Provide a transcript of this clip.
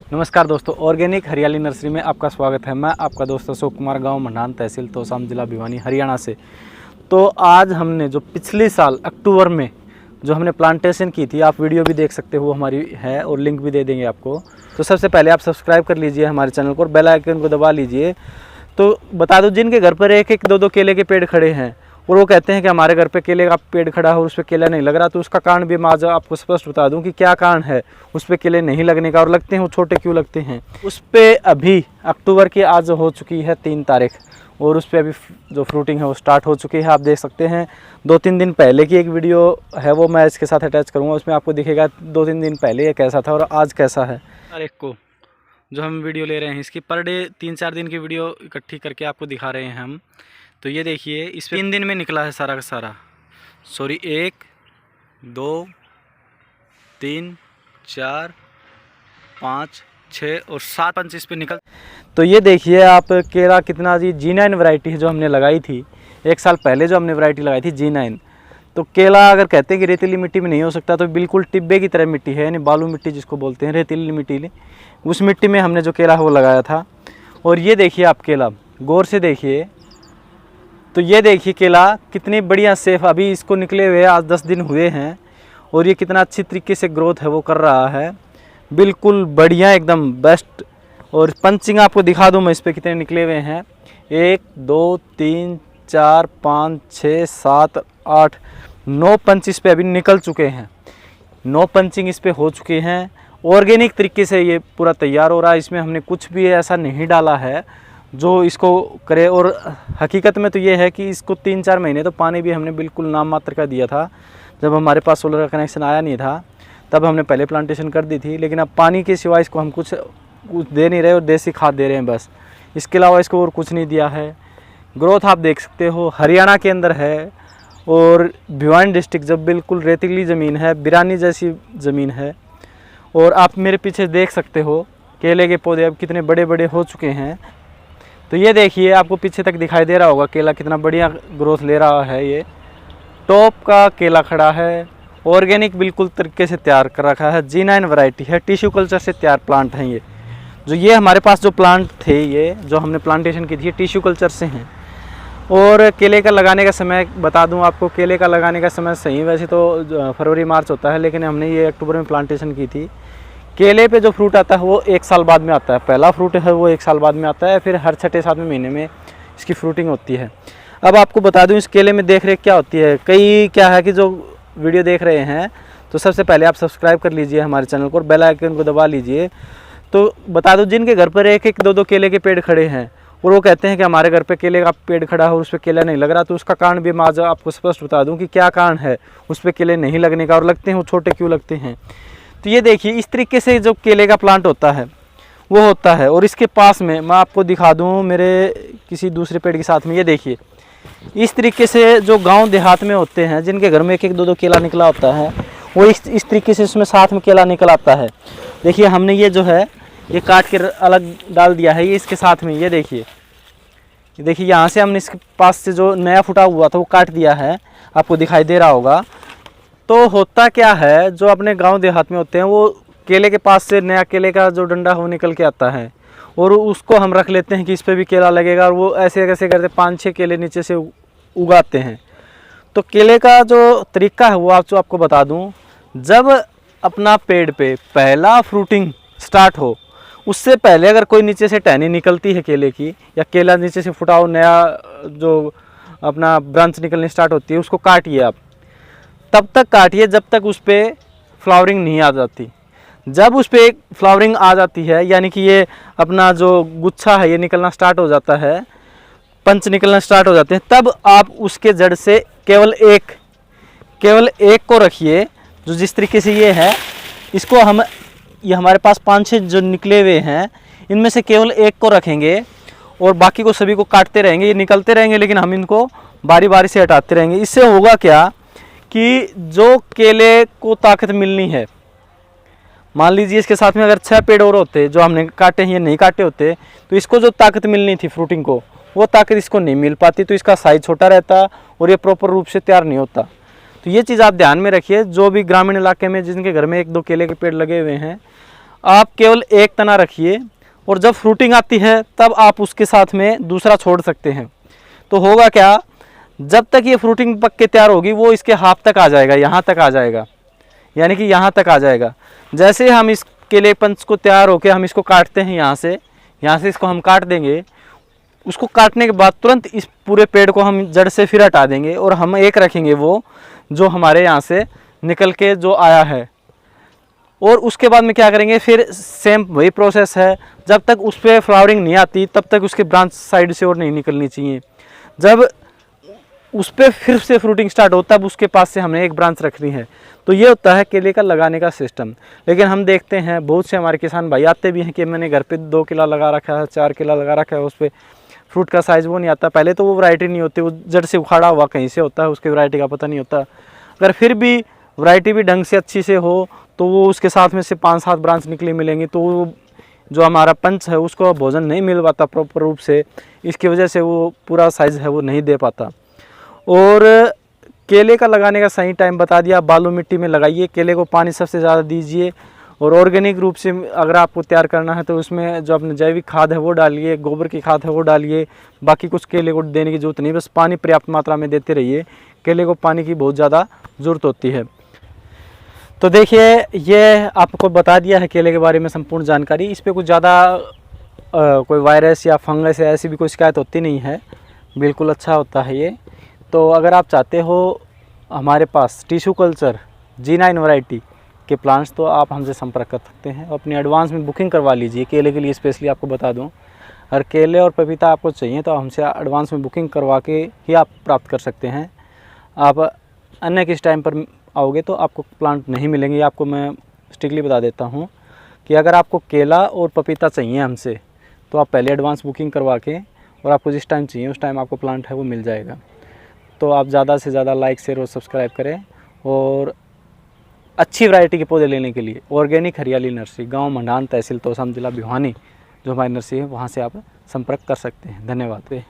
नमस्कार दोस्तों, ऑर्गेनिक हरियाली नर्सरी में आपका स्वागत है। मैं आपका दोस्त अशोक कुमार, गांव मंडान, तहसील तोसाम, जिला भिवानी, हरियाणा से। तो आज हमने जो पिछले साल अक्टूबर में जो हमने प्लांटेशन की थी, आप वीडियो भी देख सकते हो, हमारी है और लिंक भी दे देंगे आपको। तो सबसे पहले आप सब्सक्राइब कर लीजिए हमारे चैनल को और बेल आइकन को दबा लीजिए। तो बता दो, जिनके घर पर एक एक दो दो केले के पेड़ खड़े हैं और वो कहते हैं कि हमारे घर पे केले का पेड़ खड़ा है और उस पर केला नहीं लग रहा, तो उसका कारण भी मैं आज आपको स्पष्ट बता दूं कि क्या कारण है उस पर केले नहीं लगने का और लगते हैं वो छोटे क्यों लगते हैं। उस पर अभी अक्टूबर की आज हो चुकी है 3 तारीख और उस पर अभी जो फ्रूटिंग है वो स्टार्ट हो चुकी है। आप देख सकते हैं 2-3 दिन पहले की एक वीडियो है, वो मैं इसके साथ अटैच करूँगा, उसमें आपको दिखेगा 2-3 दिन पहले ये कैसा था और आज कैसा है। तारीख को जो हम वीडियो ले रहे हैं, इसकी पर डे 3-4 दिन की वीडियो इकट्ठी करके आपको दिखा रहे हैं हम। तो ये देखिए, इस 3 दिन में निकला है सारा का सारा, 1 2 3 4 5 6 और 7 पंच इस पे निकल। तो ये देखिए आप केला कितना जी G9 वैरायटी है जो हमने लगाई थी 1 साल पहले, जो हमने वैरायटी लगाई थी G9। तो केला अगर कहते हैं कि रेतीली मिट्टी में नहीं हो सकता, तो बिल्कुल टिब्बे की तरह मिट्टी है, यानी बालू मिट्टी जिसको बोलते हैं, रेतीली मिट्टी, उस मिट्टी में हमने जो केला है वो लगाया था। और ये देखिए आप केला गौर से देखिए, तो ये देखिए केला कितनी बढ़िया सेफ, अभी इसको निकले हुए आज 10 दिन हुए हैं और ये कितना अच्छी तरीके से ग्रोथ है वो कर रहा है, बिल्कुल बढ़िया एकदम बेस्ट। और पंचिंग आपको दिखा दूं मैं इस पर कितने निकले हुए हैं, 1 2 3 4 5 6 7 8 9 पंच इस पर अभी निकल चुके हैं, 9 पंचिंग इस पर हो चुके हैं। ऑर्गेनिक तरीके से ये पूरा तैयार हो रहा है, इसमें हमने कुछ भी ऐसा नहीं डाला है जो इसको करे। और हकीकत में तो ये है कि इसको 3-4 महीने तो पानी भी हमने बिल्कुल नाम मात्र का दिया था, जब हमारे पास सोलर का कनेक्शन आया नहीं था तब हमने पहले प्लांटेशन कर दी थी। लेकिन अब पानी के सिवा इसको हम कुछ दे नहीं रहे और देसी खाद दे रहे हैं बस, इसके अलावा इसको और कुछ नहीं दिया है। ग्रोथ आप देख सकते हो, हरियाणा के अंदर है और भिवानी डिस्ट्रिक्ट जब बिल्कुल रेतीली ज़मीन है, बिरानी जैसी ज़मीन है। और आप मेरे पीछे देख सकते हो केले के पौधे अब कितने बड़े बड़े हो चुके हैं। तो ये देखिए आपको पीछे तक दिखाई दे रहा होगा केला कितना बढ़िया ग्रोथ ले रहा है। ये टॉप का केला खड़ा है, ऑर्गेनिक बिल्कुल तरीके से तैयार कर रखा है, G9 वैरायटी है, टिश्यू कल्चर से तैयार प्लांट हैं ये। जो ये हमारे पास जो प्लांट थे, ये जो हमने प्लांटेशन की थी, टिश्यू कल्चर से हैं। और केले का लगाने का समय बता दूं आपको, केले का लगाने का समय सही वैसे तो फरवरी मार्च होता है, लेकिन हमने ये अक्टूबर में प्लांटेशन की थी। केले पे जो फ्रूट आता है वो 1 साल बाद में आता है, पहला फ्रूट है वो 1 साल बाद में आता है, फिर हर 6-7वें महीने में इसकी फ्रूटिंग होती है। अब आपको बता दूं इस केले में देख रेख क्या होती है। कई क्या है कि जो वीडियो देख रहे हैं, तो सबसे पहले आप सब्सक्राइब कर लीजिए हमारे चैनल को और बेल आइकन को दबा लीजिए। तो बता दूं, जिनके घर पर एक एक दो दो केले के पेड़ खड़े हैं और वो कहते हैं कि हमारे घर पे केले का पेड़ खड़ा है और उस पर केला नहीं लग रहा, तो उसका कारण भी मैं आज आपको स्पष्ट बता दूं कि क्या कारण है उस पर केले नहीं लगने का और लगते हैं वो छोटे क्यों लगते हैं। तो ये देखिए इस तरीके से जो केले का प्लांट होता है वो होता है। और इसके पास में मैं आपको दिखा दूं मेरे किसी दूसरे पेड़ के साथ में, ये देखिए इस तरीके से जो गांव देहात में होते हैं, जिनके घर में एक एक दो दो केला निकला होता है, वो इस तरीके से इसमें साथ में केला निकल आता है। देखिए हमने ये जो है ये काट के अलग डाल दिया है, ये इसके साथ में, ये देखिए यहाँ से हमने इसके पास से जो नया फुटा हुआ था वो काट दिया है, आपको दिखाई दे रहा होगा। तो होता क्या है, जो अपने गांव देहात में होते हैं वो केले के पास से नया केले का जो डंडा है वो निकल के आता है और उसको हम रख लेते हैं कि इस पर भी केला लगेगा, और वो ऐसे कैसे करते 5-6 केले नीचे से उगाते हैं। तो केले का जो तरीका है वो आपको बता दूं, जब अपना पेड़ पे पहला फ्रूटिंग स्टार्ट हो, उससे पहले अगर कोई नीचे से टहनी निकलती है केले की, या केला नीचे से फुटा हो, नया जो अपना ब्रांच निकलनी स्टार्ट होती है, उसको काटिए आप। तब तक काटिए जब तक उस पर फ्लावरिंग नहीं आ जाती। जब उस पर फ्लावरिंग आ जाती है, यानी कि ये अपना जो गुच्छा है ये निकलना स्टार्ट हो जाता है, पंच निकलना स्टार्ट हो जाते हैं, तब आप उसके जड़ से केवल एक को रखिए। जो जिस तरीके से ये है, इसको ये हमारे पास 5-6 जो निकले हुए हैं, इनमें से केवल एक को रखेंगे और बाकी को सभी को काटते रहेंगे। ये निकलते रहेंगे लेकिन हम इनको बारी बारी से हटाते रहेंगे। इससे होगा क्या कि जो केले को ताकत मिलनी है, मान लीजिए इसके साथ में अगर 6 पेड़ और होते जो हमने काटे हैं, ये नहीं काटे होते, तो इसको जो ताकत मिलनी थी फ्रूटिंग को, वो ताकत इसको नहीं मिल पाती, तो इसका साइज छोटा रहता और ये प्रॉपर रूप से तैयार नहीं होता। तो ये चीज़ आप ध्यान में रखिए। जो भी ग्रामीण इलाके में जिनके घर में 1-2 केले के पेड़ लगे हुए हैं, आप केवल एक तना रखिए और जब फ्रूटिंग आती है तब आप उसके साथ में दूसरा छोड़ सकते हैं। तो होगा क्या, जब तक ये फ्रूटिंग पक के तैयार होगी वो इसके हाफ तक आ जाएगा, यहाँ तक आ जाएगा, यानी कि यहाँ तक आ जाएगा। जैसे हम इस केले पंच को तैयार होके हम इसको काटते हैं, यहाँ से इसको हम काट देंगे। उसको काटने के बाद तुरंत इस पूरे पेड़ को हम जड़ से फिर हटा देंगे और हम एक रखेंगे वो जो हमारे यहाँ से निकल के जो आया है। और उसके बाद में क्या करेंगे, फिर सेम वही प्रोसेस है। जब तक उस पर फ्लावरिंग नहीं आती तब तक उसके ब्रांच साइड से और नहीं निकलनी चाहिए। जब उस पर फिर से फ्रूटिंग स्टार्ट हो तब उसके पास से हमने एक ब्रांच रखनी है। तो ये होता है केले का लगाने का सिस्टम। लेकिन हम देखते हैं बहुत से हमारे किसान भाई आते भी हैं कि मैंने घर पे 2 किला लगा रखा है, 4 किला लगा रखा है, उस पर फ्रूट का साइज़ वो नहीं आता। पहले तो वो वैरायटी नहीं होती, वो जड़ से उखाड़ा हुआ कहीं से होता है, उसकी वैरायटी का पता नहीं होता। अगर फिर भी वैरायटी भी ढंग से अच्छी से हो तो वो उसके साथ में से 5-7 ब्रांच निकली मिलेंगी, तो वो जो हमारा पंच है उसको भोजन नहीं मिल पाता प्रॉपर रूप से, इसकी वजह से वो पूरा साइज़ है वो नहीं दे पाता। और केले का लगाने का सही टाइम बता दिया, बालू मिट्टी में लगाइए, केले को पानी सबसे ज़्यादा दीजिए। और ऑर्गेनिक रूप से अगर आपको तैयार करना है तो उसमें जो अपने जैविक खाद है वो डालिए, गोबर की खाद है वो डालिए। बाकी कुछ केले को देने की ज़रूरत नहीं, बस पानी पर्याप्त मात्रा में देते रहिए। केले को पानी की बहुत ज़्यादा ज़रूरत होती है। तो देखिए ये आपको बता दिया है केले के बारे में संपूर्ण जानकारी। इस पर कुछ ज़्यादा कोई वायरस या फंगस या ऐसी भी कोई शिकायत होती नहीं है, बिल्कुल अच्छा होता है ये। तो अगर आप चाहते हो हमारे पास टिश्यू कल्चर G9 वैरायटी के प्लांट्स, तो आप हमसे संपर्क कर सकते हैं। अपनी एडवांस में बुकिंग करवा लीजिए केले के लिए, स्पेशली आपको बता दूं। अगर केले और पपीता आपको चाहिए तो हमसे एडवांस में बुकिंग करवा के ही आप प्राप्त कर सकते हैं। आप अन्य किस टाइम पर आओगे तो आपको प्लांट नहीं मिलेंगे। आपको मैं स्ट्रिक्टली बता देता हूँ कि अगर आपको केला और पपीता चाहिए हमसे तो आप पहले एडवांस बुकिंग करवा के, और आपको जिस टाइम चाहिए उस टाइम आपको प्लांट है वो मिल जाएगा। तो आप ज़्यादा से ज़्यादा लाइक, शेयर और सब्सक्राइब करें। और अच्छी वैरायटी के पौधे लेने के लिए ऑर्गेनिक हरियाली नर्सरी, गांव मंडान, तहसील तोसाम, जिला भिवानी जो हमारी नर्सरी है, वहाँ से आप संपर्क कर सकते हैं। धन्यवाद।